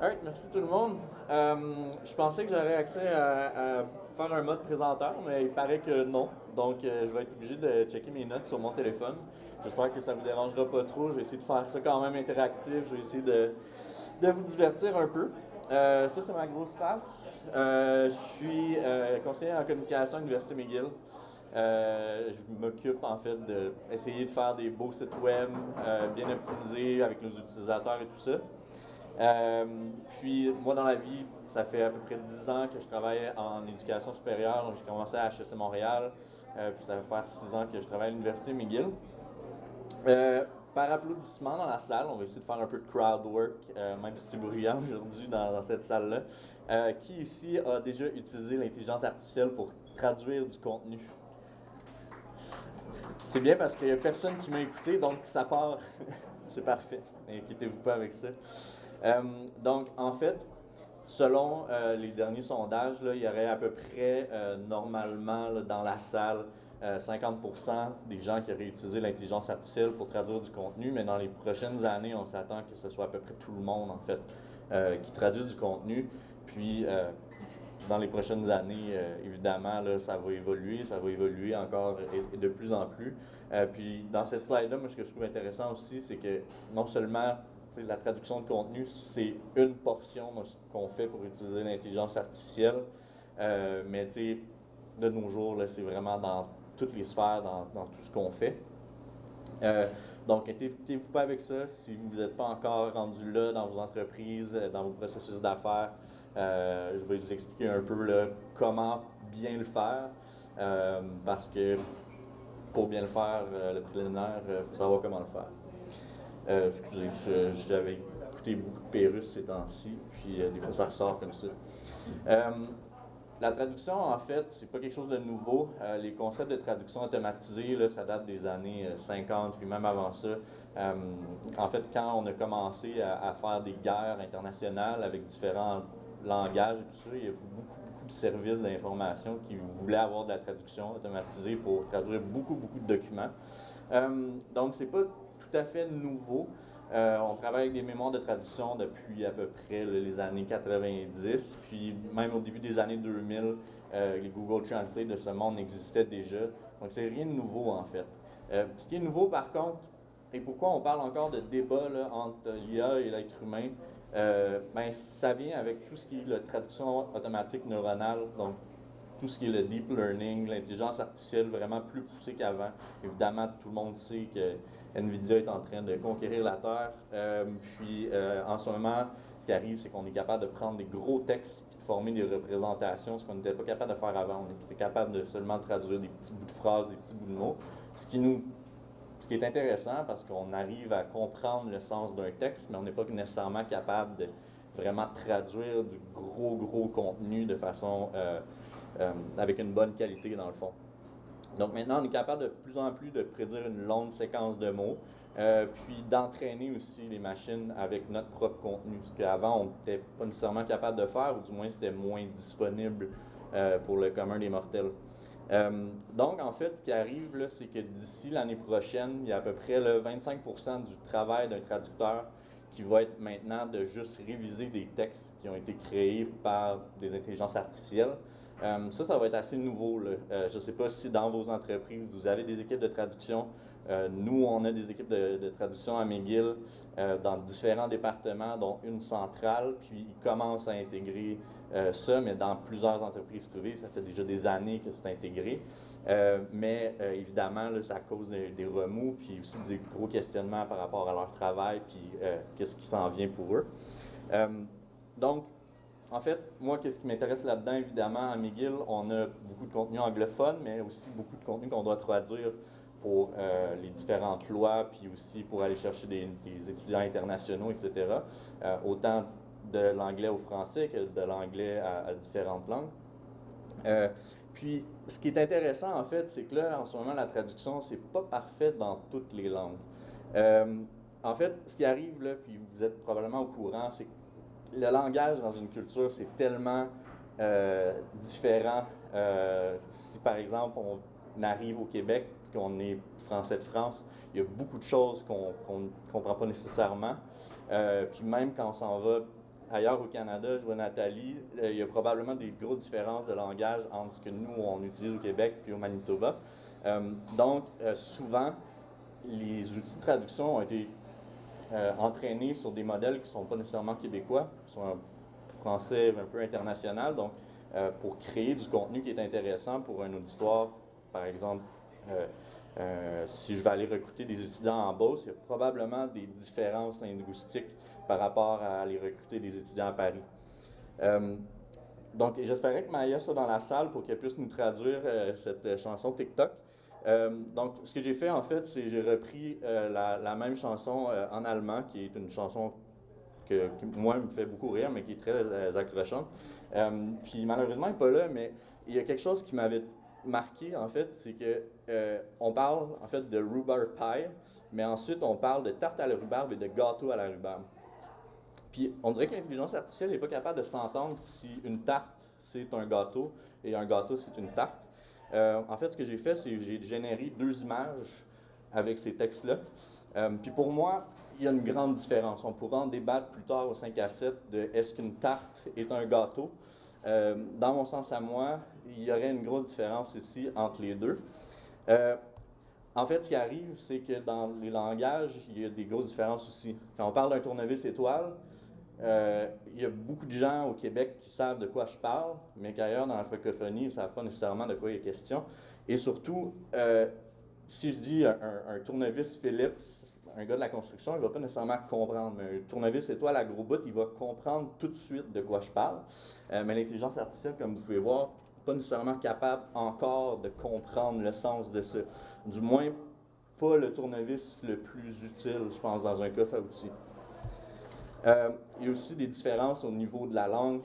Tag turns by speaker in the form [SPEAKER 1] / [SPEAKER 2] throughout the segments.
[SPEAKER 1] Alright, merci tout le monde. Je pensais que j'aurais accès à faire un mode présenteur, mais il paraît que non. Donc, je vais être obligé de checker mes notes sur mon téléphone. J'espère que ça vous dérangera pas trop. Je vais essayer de faire ça quand même interactif. Je vais essayer de vous divertir un peu. Ça, c'est ma grosse face. Je suis conseiller en communication à l'Université McGill. Je m'occupe en fait d'essayer de faire des beaux sites web bien optimisés avec nos utilisateurs et tout ça. Euh, Puis moi dans la vie, ça fait à peu près 10 ans que je travaille en éducation supérieure. Donc, j'ai commencé à HEC Montréal, puis ça va faire 6 ans que je travaille à l'Université McGill. Par applaudissement dans la salle, on va essayer de faire un peu de crowd work, même si c'est bruyant aujourd'hui dans cette salle-là. Qui ici a déjà utilisé l'intelligence artificielle pour traduire du contenu? C'est bien parce qu'il n'y a personne qui m'a écouté, donc ça part. C'est parfait. Inquiétez-vous pas avec ça. Donc, en fait, selon les derniers sondages, là, il y aurait à peu près, normalement, là, dans la salle, 50% des gens qui auraient utilisé l'intelligence artificielle pour traduire du contenu, mais dans les prochaines années, on s'attend que ce soit à peu près tout le monde, en fait, qui traduit du contenu. Puis, dans les prochaines années, évidemment, là, ça va évoluer encore et de plus en plus. Puis dans cette slide-là, moi, ce que je trouve intéressant aussi, c'est que non seulement la traduction de contenu, c'est une portion de ce qu'on fait pour utiliser l'intelligence artificielle, mais de nos jours, là, c'est vraiment dans toutes les sphères, dans tout ce qu'on fait. Donc, inquiétez-vous pas avec ça. Si vous n'êtes pas encore rendu là dans vos entreprises, dans vos processus d'affaires, je vais vous expliquer un peu là, comment bien le faire. Parce que pour bien le faire, le préliminaire, il faut savoir comment le faire. Excusez, j'avais écouté beaucoup de Pérus ces temps-ci, puis des fois ça ressort comme ça. La traduction, en fait, c'est pas quelque chose de nouveau. Les concepts de traduction automatisée, là, ça date des années 50, puis même avant ça. En fait, quand on a commencé à faire des guerres internationales avec différents langages et tout ça, il y a beaucoup de services d'information qui voulaient avoir de la traduction automatisée pour traduire beaucoup de documents. Donc, c'est pas tout à fait nouveau. On travaille avec des mémoires de traduction depuis à peu près les années 90, puis même au début des années 2000, les Google Translate de ce monde existaient déjà. Donc c'est rien de nouveau en fait. Ce qui est nouveau par contre, et pourquoi on parle encore de débat là, entre l'IA et l'être humain, ben, ça vient avec tout ce qui est la traduction automatique neuronale, donc tout ce qui est le deep learning, l'intelligence artificielle vraiment plus poussée qu'avant. Évidemment, tout le monde sait que NVIDIA est en train de conquérir la Terre. En ce moment, ce qui arrive, c'est qu'on est capable de prendre des gros textes et de former des représentations, ce qu'on n'était pas capable de faire avant. On était capable de seulement traduire des petits bouts de phrases, des petits bouts de mots. Ce qui est intéressant parce qu'on arrive à comprendre le sens d'un texte, mais on n'est pas nécessairement capable de vraiment traduire du gros contenu de façon avec une bonne qualité dans le fond. Donc maintenant, on est capable de plus en plus de prédire une longue séquence de mots, puis d'entraîner aussi les machines avec notre propre contenu, ce qu'avant on n'était pas nécessairement capable de faire, ou du moins c'était moins disponible pour le commun des mortels. Donc en fait, ce qui arrive, là, c'est que d'ici l'année prochaine, il y a à peu près là, 25% du travail d'un traducteur qui va être maintenant de juste réviser des textes qui ont été créés par des intelligences artificielles. Ça va être assez nouveau, là. Je ne sais pas si dans vos entreprises, vous avez des équipes de traduction. Nous, on a des équipes de traduction à McGill dans différents départements, dont une centrale, puis ils commencent à intégrer ça, mais dans plusieurs entreprises privées, ça fait déjà des années que c'est intégré. Évidemment, là, ça cause des remous, puis aussi des gros questionnements par rapport à leur travail, puis qu'est-ce qui s'en vient pour eux. Donc, en fait, moi, qu'est-ce qui m'intéresse là-dedans, évidemment, à McGill, on a beaucoup de contenu anglophone, mais aussi beaucoup de contenu qu'on doit traduire pour les différentes lois, puis aussi pour aller chercher des étudiants internationaux, etc. Autant de l'anglais au français que de l'anglais à différentes langues. Puis, ce qui est intéressant, en fait, c'est que là, en ce moment, la traduction, c'est pas parfait dans toutes les langues. En fait, ce qui arrive, là, puis vous êtes probablement au courant, c'est que le langage dans une culture, c'est tellement différent. Si par exemple on arrive au Québec et qu'on est français de France, il y a beaucoup de choses qu'on ne comprend pas nécessairement. Puis même quand on s'en va ailleurs au Canada, je vois Nathalie, il y a probablement des grosses différences de langage entre ce que nous, on utilise au Québec puis au Manitoba. Donc, souvent, les outils de traduction ont été entraînés sur des modèles qui ne sont pas nécessairement québécois, qui sont un français un peu international, donc pour créer du contenu qui est intéressant pour un auditoire, par exemple, si je vais aller recruter des étudiants en Beauce, il y a probablement des différences linguistiques par rapport à aller recruter des étudiants à Paris. Donc, j'espérais que Maya soit dans la salle pour qu'elle puisse nous traduire cette chanson TikTok. Donc, ce que j'ai fait, en fait, c'est que j'ai repris la même chanson en allemand, qui est une chanson qui, moi, me fait beaucoup rire, mais qui est très accrochante. Puis, malheureusement, elle n'est pas là, mais il y a quelque chose qui m'avait marqué, en fait, c'est que on parle, en fait, de rhubarb pie, mais ensuite, on parle de tarte à la rhubarbe et de gâteau à la rhubarbe. Puis on dirait que l'intelligence artificielle n'est pas capable de s'entendre si une tarte, c'est un gâteau et un gâteau, c'est une tarte. En fait, ce que j'ai fait, c'est que j'ai généré 2 images avec ces textes-là. Puis pour moi, il y a une grande différence. On pourra en débattre plus tard au 5 à 7 de est-ce qu'une tarte est un gâteau. Dans mon sens à moi, il y aurait une grosse différence ici entre les deux. En fait, ce qui arrive, c'est que dans les langages, il y a des grosses différences aussi. Quand on parle d'un tournevis étoile, il y a beaucoup de gens au Québec qui savent de quoi je parle, mais qu'ailleurs, dans la francophonie, ils ne savent pas nécessairement de quoi il est question. Et surtout, si je dis un tournevis Philips, un gars de la construction, il ne va pas nécessairement comprendre. Mais un tournevis étoile à gros bout, il va comprendre tout de suite de quoi je parle. Mais l'intelligence artificielle, comme vous pouvez voir, pas nécessairement capable encore de comprendre le sens de ça. Du moins, pas le tournevis le plus utile, je pense, dans un coffre à outils. Il y a aussi des différences au niveau de la langue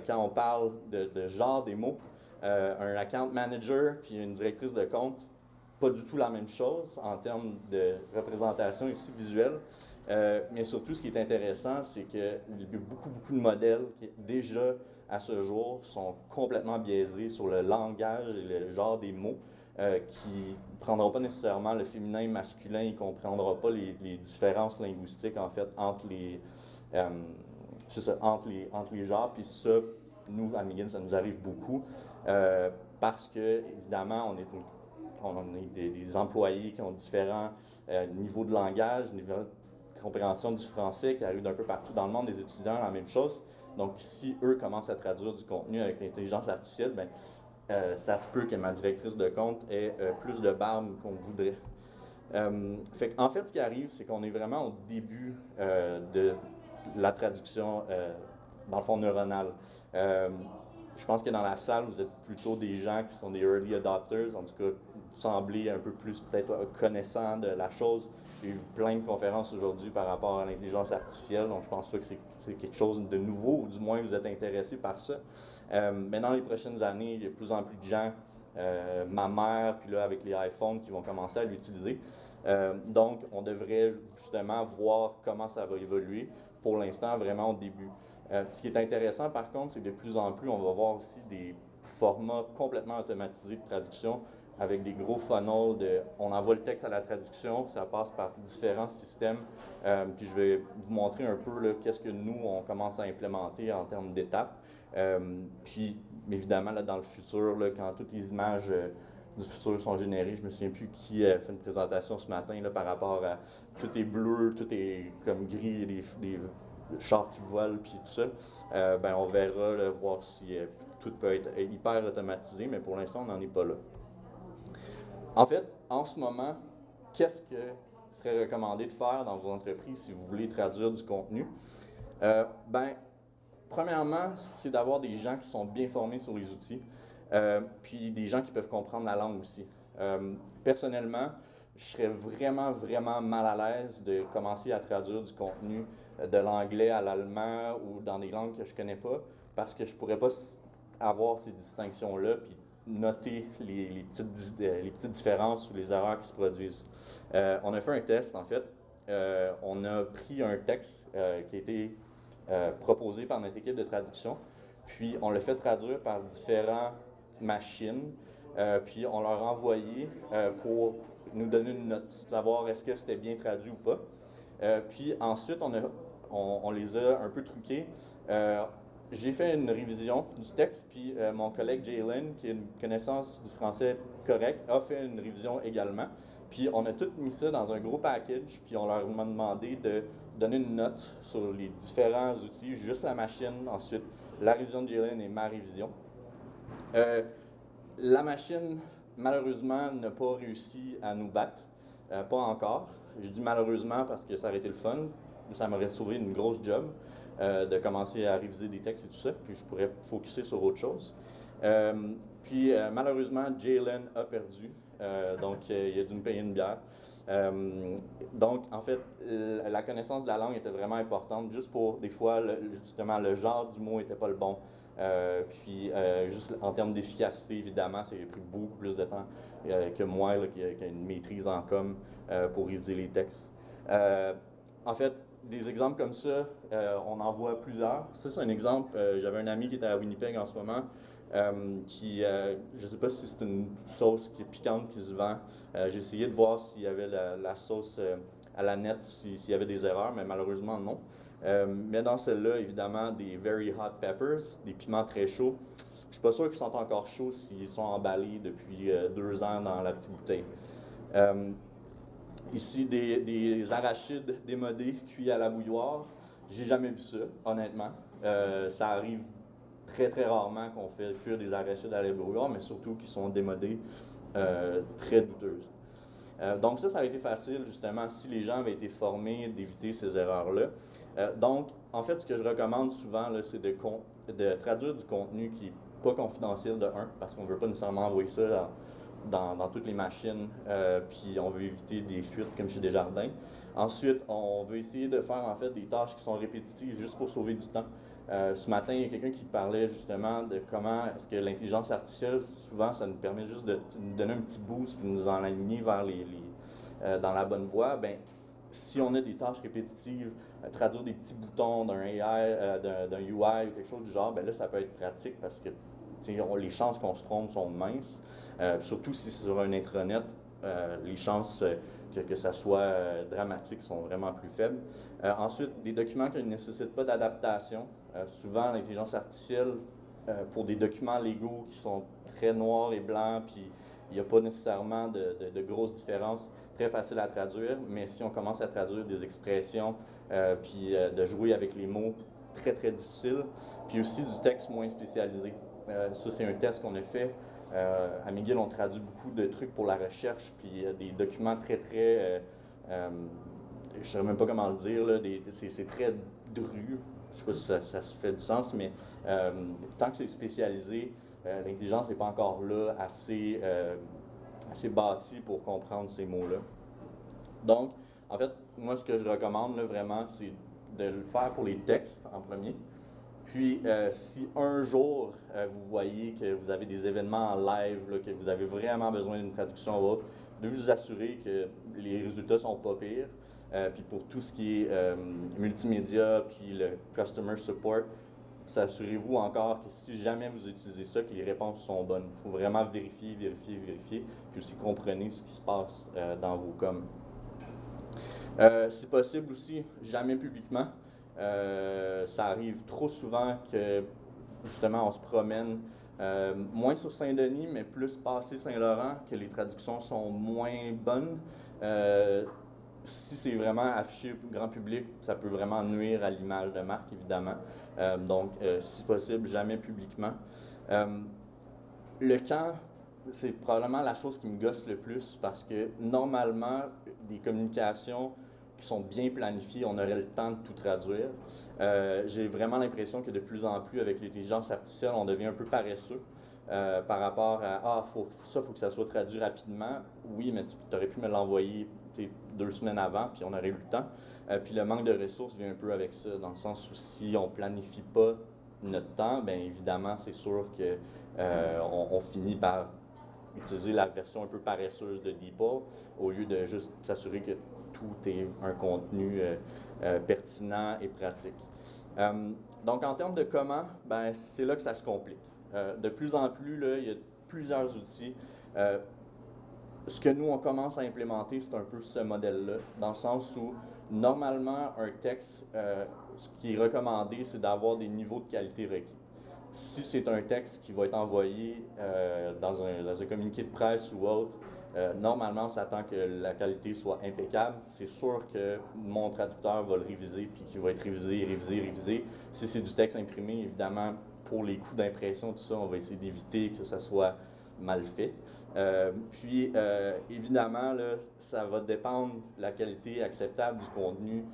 [SPEAKER 1] quand on parle de genre des mots. Un account manager puis une directrice de compte, pas du tout la même chose en termes de représentation ici visuelle. Mais surtout, ce qui est intéressant, c'est qu'il y a beaucoup de modèles qui, déjà à ce jour, sont complètement biaisés sur le langage et le genre des mots, qui ne prendront pas nécessairement le féminin et le masculin, ils ne comprendront pas les différences linguistiques, en fait, entre les genres. Puis ça, nous, à McGill, ça nous arrive beaucoup, parce que, évidemment, on est des employés qui ont différents niveaux de langage, niveaux de compréhension du français, qui arrivent d'un peu partout dans le monde, des étudiants, la même chose. Donc, si eux commencent à traduire du contenu avec l'intelligence artificielle, ben, ça se peut que ma directrice de compte ait plus de barbe qu'on voudrait. En fait, ce qui arrive, c'est qu'on est vraiment au début de la traduction, dans le fond, neuronale. Je pense que dans la salle, vous êtes plutôt des gens qui sont des early adopters, en tout cas, vous semblez un peu plus peut-être connaissants de la chose. Il y a eu plein de conférences aujourd'hui par rapport à l'intelligence artificielle, donc je pense pas que c'est quelque chose de nouveau, ou du moins vous êtes intéressés par ça. Mais dans les prochaines années, il y a de plus en plus de gens, ma mère, puis là avec les iPhones, qui vont commencer à l'utiliser. Donc, on devrait justement voir comment ça va évoluer. Pour l'instant, vraiment au début. Ce qui est intéressant, par contre, c'est que de plus en plus, on va voir aussi des formats complètement automatisés de traduction avec des gros funnels on envoie le texte à la traduction, puis ça passe par différents systèmes. Puis je vais vous montrer un peu là, qu'est-ce que nous, on commence à implémenter en termes d'étapes. Puis, évidemment, là, dans le futur, là, quand toutes les images du futur sont générées, je me souviens plus qui a fait une présentation ce matin là, par rapport à tout est bleu, tout est comme gris, des chars qui volent, puis tout ça. Ben, on verra, là, voir si tout peut être hyper automatisé, mais pour l'instant, on n'en est pas là. En fait, en ce moment, qu'est-ce que serait recommandé de faire dans vos entreprises si vous voulez traduire du contenu? Ben, premièrement, c'est d'avoir des gens qui sont bien formés sur les outils, puis des gens qui peuvent comprendre la langue aussi. Personnellement, je serais vraiment mal à l'aise de commencer à traduire du contenu de l'anglais à l'allemand ou dans des langues que je connais pas, parce que je pourrais pas avoir ces distinctions-là, puis noter les petites différences ou les erreurs qui se produisent. On a fait un test, en fait. On a pris un texte qui a été proposé par notre équipe de traduction, puis on l'a fait traduire par différentes machines, puis on leur a envoyé pour nous donner une note, savoir est-ce que c'était bien traduit ou pas. Puis ensuite, on a on les a un peu truqués. J'ai fait une révision du texte, puis mon collègue Jalen, qui a une connaissance du français correcte, a fait une révision également. Puis on a tout mis ça dans un gros package, puis on leur a demandé de donner une note sur les différents outils, juste la machine, ensuite la révision de Jalen et ma révision. La machine, malheureusement, n'a pas réussi à nous battre, pas encore. Je dis malheureusement parce que ça aurait été le fun, ça m'aurait sauvé une grosse job. De commencer à réviser des textes et tout ça, puis je pourrais focusser sur autre chose. Puis malheureusement, Jalen a perdu, donc il a dû me payer une bière. Donc en fait, la connaissance de la langue était vraiment importante, juste pour des fois, justement, le genre du mot n'était pas le bon. Puis juste en termes d'efficacité, évidemment, ça a pris beaucoup plus de temps que moi, là, qui a une maîtrise en com pour réviser les textes. En fait, des exemples comme ça, on en voit plusieurs. Ça, c'est un exemple. J'avais un ami qui était à Winnipeg en ce moment, je ne sais pas si c'est une sauce qui est piquante qui se vend. J'ai essayé de voir s'il y avait la sauce à la nette, s'il y avait des erreurs, mais malheureusement non. Mais dans celle-là, évidemment, des very hot peppers, des piments très chauds. Je ne suis pas sûr qu'ils sont encore chauds s'ils sont emballés depuis 2 ans dans la petite bouteille. Ici, des arachides démodés cuits à la bouilloire. J'ai jamais vu ça, honnêtement. Ça arrive très, très rarement qu'on fait cuire des arachides à la bouilloire, mais surtout qu'ils sont démodés, très douteuses. Donc ça a été facile, justement, si les gens avaient été formés, d'éviter ces erreurs-là. Donc, en fait, ce que je recommande souvent, là, c'est de traduire du contenu qui n'est pas confidentiel de un, parce qu'on ne veut pas nécessairement envoyer ça dans toutes les machines, puis on veut éviter des fuites comme chez Desjardins. Ensuite, on veut essayer de faire en fait des tâches qui sont répétitives juste pour sauver du temps. Ce matin, il y a quelqu'un qui parlait justement de comment est-ce que l'intelligence artificielle, souvent, ça nous permet juste de nous donner un petit boost puis de nous enligner vers dans la bonne voie. Ben, si on a des tâches répétitives, traduire des petits boutons d'un AI, d'un UI ou quelque chose du genre, ben là, ça peut être pratique parce que les chances qu'on se trompe sont minces. Surtout si c'est sur un intranet, les chances que ça soit dramatique sont vraiment plus faibles. Ensuite, des documents qui ne nécessitent pas d'adaptation. Souvent, l'intelligence artificielle, pour des documents légaux qui sont très noirs et blancs, puis il n'y a pas nécessairement de grosses différences, très facile à traduire, mais si on commence à traduire des expressions, puis de jouer avec les mots, très très difficile, puis aussi du texte moins spécialisé. Ça, c'est un test qu'on a fait. À McGill, on traduit beaucoup de trucs pour la recherche, puis des documents très, très... je ne sais même pas comment le dire, là, c'est très dru. Je ne sais pas si ça se fait du sens, mais tant que c'est spécialisé, l'intelligence n'est pas encore là, assez bâtie pour comprendre ces mots-là. Donc, en fait, moi, ce que je recommande là, vraiment, c'est de le faire pour les textes en premier. Puis, si un jour, vous voyez que vous avez des événements en live, là, que vous avez vraiment besoin d'une traduction ou autre, de vous assurer que les résultats sont pas pires. Puis pour tout ce qui est multimédia, puis le customer support, assurez-vous encore que si jamais vous utilisez ça, que les réponses sont bonnes. Il faut vraiment vérifier, puis aussi comprenez ce qui se passe dans vos coms. Si possible aussi, jamais publiquement. Ça arrive trop souvent que, justement, on se promène moins sur Saint-Denis, mais plus passé Saint-Laurent, que les traductions sont moins bonnes. Si c'est vraiment affiché au grand public, ça peut vraiment nuire à l'image de marque, évidemment. Donc, si possible, jamais publiquement. Le quand, c'est probablement la chose qui me gosse le plus parce que, normalement, des communications qui sont bien planifiées, on aurait le temps de tout traduire. J'ai vraiment l'impression que de plus en plus, avec l'intelligence artificielle, on devient un peu paresseux par rapport à faut que ça soit traduit rapidement. Oui, mais tu aurais pu me l'envoyer 2 semaines avant, puis on aurait eu le temps. Puis le manque de ressources vient un peu avec ça, dans le sens où si on ne planifie pas notre temps, bien évidemment, c'est sûr que on finit par utiliser la version un peu paresseuse de DeepL au lieu de juste s'assurer que tout est un contenu pertinent et pratique. Donc, en termes de comment, ben, c'est là que ça se complique. De plus en plus, là, il y a plusieurs outils. Ce que nous, on commence à implémenter, c'est un peu ce modèle-là, dans le sens où Normalement, un texte, ce qui est recommandé, c'est d'avoir des niveaux de qualité requis. Si c'est un texte qui va être envoyé dans un communiqué de presse ou autre, normalement, on s'attend que la qualité soit impeccable. C'est sûr que mon traducteur va le réviser, puis qu'il va être révisé, révisé, révisé. Si c'est du texte imprimé, évidemment, pour les coûts d'impression, tout ça, on va essayer d'éviter que ça soit mal fait. Évidemment, là, ça va dépendre de la qualité acceptable du contenu,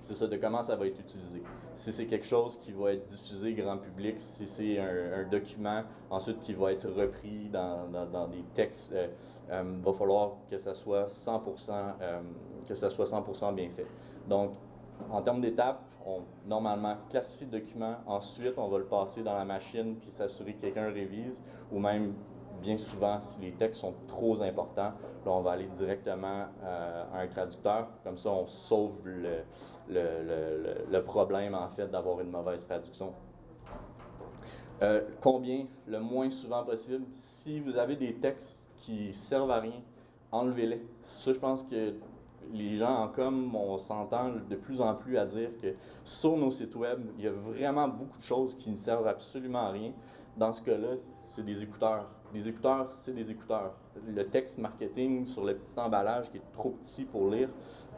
[SPEAKER 1] c'est ça, de comment ça va être utilisé. Si c'est quelque chose qui va être diffusé grand public, si c'est un document ensuite qui va être repris dans des textes, va falloir que ça soit 100% bien fait. Donc, en termes d'étapes, on normalement classifie le document, ensuite on va le passer dans la machine puis s'assurer que quelqu'un le révise, ou même bien souvent, si les textes sont trop importants, là, on va aller directement à un traducteur. Comme ça, on sauve le problème, en fait, d'avoir une mauvaise traduction. Combien? Le moins souvent possible. Si vous avez des textes qui servent à rien, enlevez-les. Ça, je pense que les gens en com, on s'entend de plus en plus à dire que sur nos sites web, il y a vraiment beaucoup de choses qui ne servent absolument à rien. Dans ce cas-là, c'est des écouteurs. Les écouteurs, c'est des écouteurs. Le texte marketing sur le petit emballage qui est trop petit pour lire,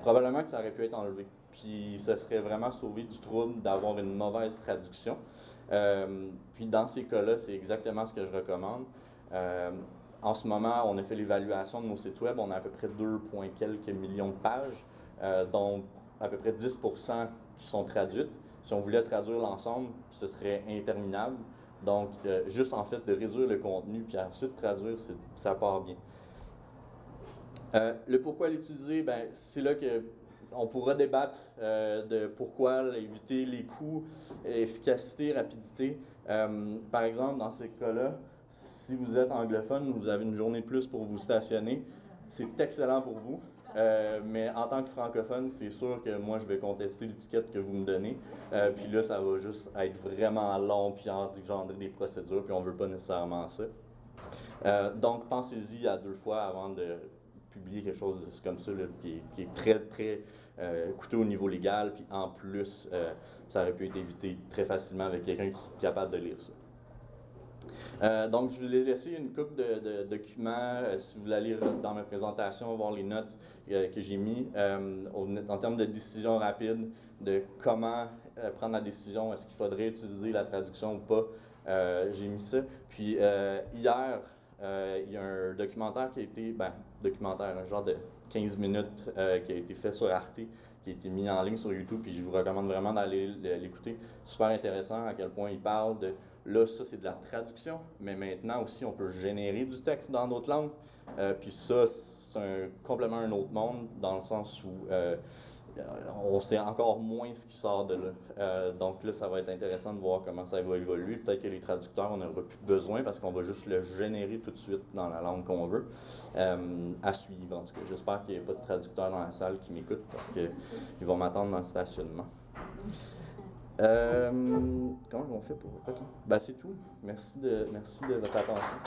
[SPEAKER 1] probablement que ça aurait pu être enlevé. Puis ça serait vraiment sauvé du trouble d'avoir une mauvaise traduction. Puis dans ces cas-là, c'est exactement ce que je recommande. En ce moment, on a fait l'évaluation de nos sites web. On a à peu près 2, quelques millions de pages, dont à peu près 10% qui sont traduites. Si on voulait traduire l'ensemble, ce serait interminable. Donc, juste en fait de réduire le contenu, puis ensuite traduire, ça part bien. Le pourquoi l'utiliser, ben, c'est là que on pourra débattre de pourquoi éviter les coûts, efficacité, rapidité. Par exemple, dans ces cas-là, si vous êtes anglophone, vous avez une journée de plus pour vous stationner, c'est excellent pour vous. Mais en tant que francophone, c'est sûr que moi, je vais contester l'étiquette que vous me donnez. Puis là, ça va juste être vraiment long, puis engendrer des procédures, puis on ne veut pas nécessairement ça. Donc, pensez-y à 2 fois avant de publier quelque chose comme ça, là, qui est très, très coûteux au niveau légal, puis en plus, ça aurait pu être évité très facilement avec quelqu'un qui est capable de lire ça. Donc, je vous ai laissé une couple de documents, si vous voulez lire dans ma présentation, voir les notes que j'ai mis en termes de décision rapide, de comment prendre la décision, est-ce qu'il faudrait utiliser la traduction ou pas, j'ai mis ça. Puis hier, il y a un documentaire qui a été, un genre de 15 minutes qui a été fait sur Arte, qui a été mis en ligne sur YouTube, puis je vous recommande vraiment d'aller l'écouter. Super intéressant à quel point il parle de, là, ça c'est de la traduction, mais maintenant aussi on peut générer du texte dans d'autres langues. Puis ça, c'est complètement un autre monde, dans le sens où on sait encore moins ce qui sort de là. Donc là, ça va être intéressant de voir comment ça va évoluer. Peut-être que les traducteurs, on n'aura plus besoin parce qu'on va juste le générer tout de suite dans la langue qu'on veut. À suivre, en tout cas. J'espère qu'il n'y a pas de traducteurs dans la salle qui m'écoutent parce qu'ils vont m'attendre dans le stationnement. Comment on fait pour... OK. Ben, c'est tout. Merci de votre attention.